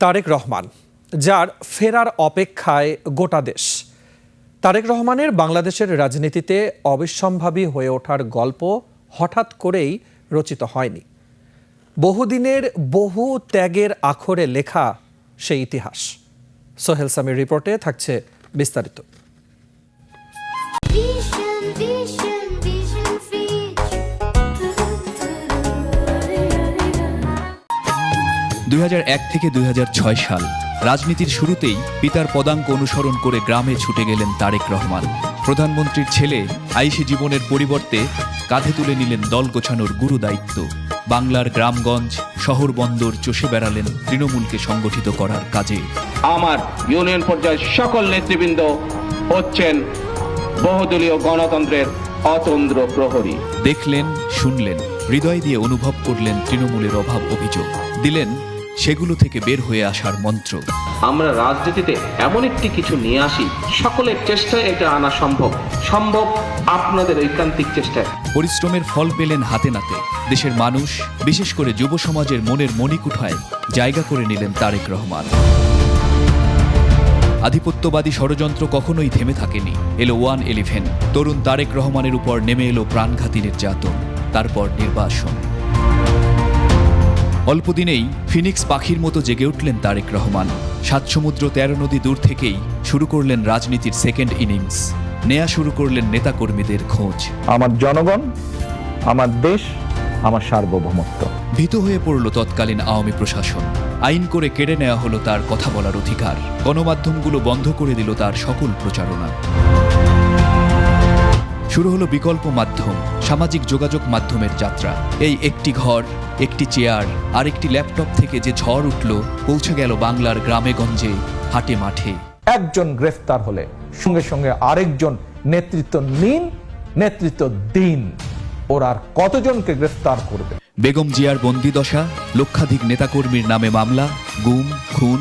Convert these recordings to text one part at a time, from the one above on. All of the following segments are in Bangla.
তারেক রহমান, যার ফেরার অপেক্ষায় গোটা দেশ। তারেক রহমানের বাংলাদেশের রাজনীতিতে অবিসম্ভাবী হয়ে ওঠার গল্প হঠাৎ করেই রচিত হয়নি। বহুদিনের বহু ত্যাগের আখরে লেখা সেই ইতিহাস। সোহেল সামির রিপোর্টে থাকছে বিস্তারিত। 2001 থেকে 2006 সাল রাজনীতির শুরুতেই পিতার পদাঙ্ক অনুসরণ করে গ্রামে ছুটে গেলেন তারেক রহমান। প্রধানমন্ত্রীর ছেলে আইসি জীবনের পরিবর্তে কাঁধে তুলে নিলেন দল গোছানোর গুরু দায়িত্ব। বাংলার গ্রামগঞ্জ শহর বন্দর চষে বেড়ালেন তৃণমূলকে সংগঠিত করার কাজে। আমার ইউনিয়ন পর্যায়ের সকল নেতৃবৃন্দ হচ্ছেন বহুদলীয় গণতন্ত্রের অতন্দ্র প্রহরী। দেখলেন, শুনলেন, হৃদয় দিয়ে অনুভব করলেন তৃণমূলের অভাব অভিযোগ, দিলেন সেগুলো থেকে বের হয়ে আসার মন্ত্র। আমরা রাজনীতিতে এমন একটি কিছু নিয়ে আসি, সকলের চেষ্টায় এটা আনা সম্ভব আপনাদের ঐকান্তিক চেষ্টায়। পরিশ্রমের ফল পেলেন হাতে নাতে। দেশের মানুষ, বিশেষ করে যুব সমাজের মনের মণিকুঠায় জায়গা করে নিলেন তারেক রহমান। আধিপত্যবাদী ষড়যন্ত্র কখনোই থেমে থাকেনি। এলো 1-11, তরুণ তারেক রহমানের উপর নেমে এলো প্রাণঘাতী নির্যাতন, তারপর নির্বাসন। অল্প দিনেই ফিনিক্স পাখির মতো জেগে উঠলেন তারেক রহমান। 7 সমুদ্র 13 নদী দূর থেকেই শুরু করলেন রাজনীতির সেকেন্ড ইনিংস। নেয়া শুরু করলেন নেতাকর্মীদের খোঁজ। আমার জনগণ, আমার দেশ, আমার সার্বভৌমত্ব। ভীত হয়ে পড়ল তৎকালীন আওয়ামী প্রশাসন। আইন করে কেড়ে নেওয়া হলো তার কথা বলার অধিকার। গণমাধ্যমগুলো বন্ধ করে দিল তার সকল প্রচারণা। শুরু হলো বিকল্প মাধ্যম, সামাজিক যোগাযোগ মাধ্যমের যাত্রা। এই একটি ঘর, একটি চেয়ার আর একটি ল্যাপটপ থেকে যে ঝড় উঠল, পৌঁছে গেল বাংলার গ্রামে গঞ্জে, হাটে মাঠে। একজন গ্রেফতার হলে সঙ্গে সঙ্গে আরেকজন নেতৃত্ব নিন, নেতৃত্ব দিন। ওরা আর কতজনকে গ্রেফতার করবে? বেগম জিয়ার বন্দিদশা, লক্ষাধিক নেতাকর্মীর নামে মামলা, গুম, খুন,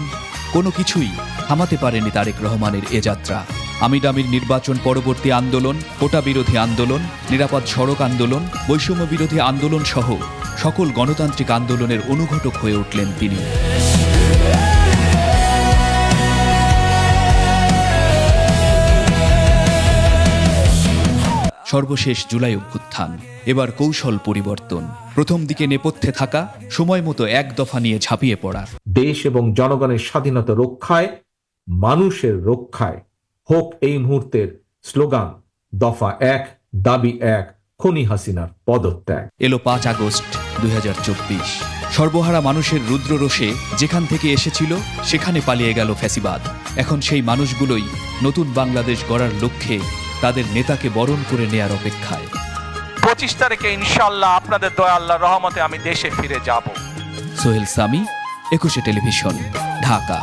কোনো কিছুই থামাতে পারেনি তারেক রহমানের এ যাত্রা। আমির নির্বাচন পরবর্তী আন্দোলন, কোটা বিরোধী আন্দোলন, নিরাপদ সড়ক আন্দোলন, বৈষম্য বিরোধী আন্দোলন সহ সকল গণতান্ত্রিক আন্দোলনের অনুঘটক হয়ে উঠলেন তিনি। সর্বশেষ জুলাই অভ্যুত্থান, এবার কৌশল পরিবর্তন। প্রথম দিকে নেপথ্যে থাকা, সময় মতো এক দফা নিয়ে ঝাঁপিয়ে পড়া। দেশ এবং জনগণের স্বাধীনতা রক্ষায়, মানুষের রক্ষায় হোক এই মুহূর্তের স্লোগান দফা 1, দাবি 1, খনি হাসিনার পদত্যাগ। এলো 5 আগস্ট 2024। সর্বহারা মানুষের রুদ্ররোষে যেখান থেকে এসেছিল সেখানে পালিয়ে গেল ফ্যাসিবাদ। এখন সেই মানুষগুলোই নতুন বাংলাদেশ গড়ার লক্ষ্যে তাদের নেতাকে বরণ করে নেয়ার অপেক্ষায়। 25 তারিখে ইনশাআল্লাহ আপনাদের দয়া আল্লাহর রহমতে আমি দেশে ফিরে যাব। সোহেল সামি, 21 টেলিভিশন, ঢাকা।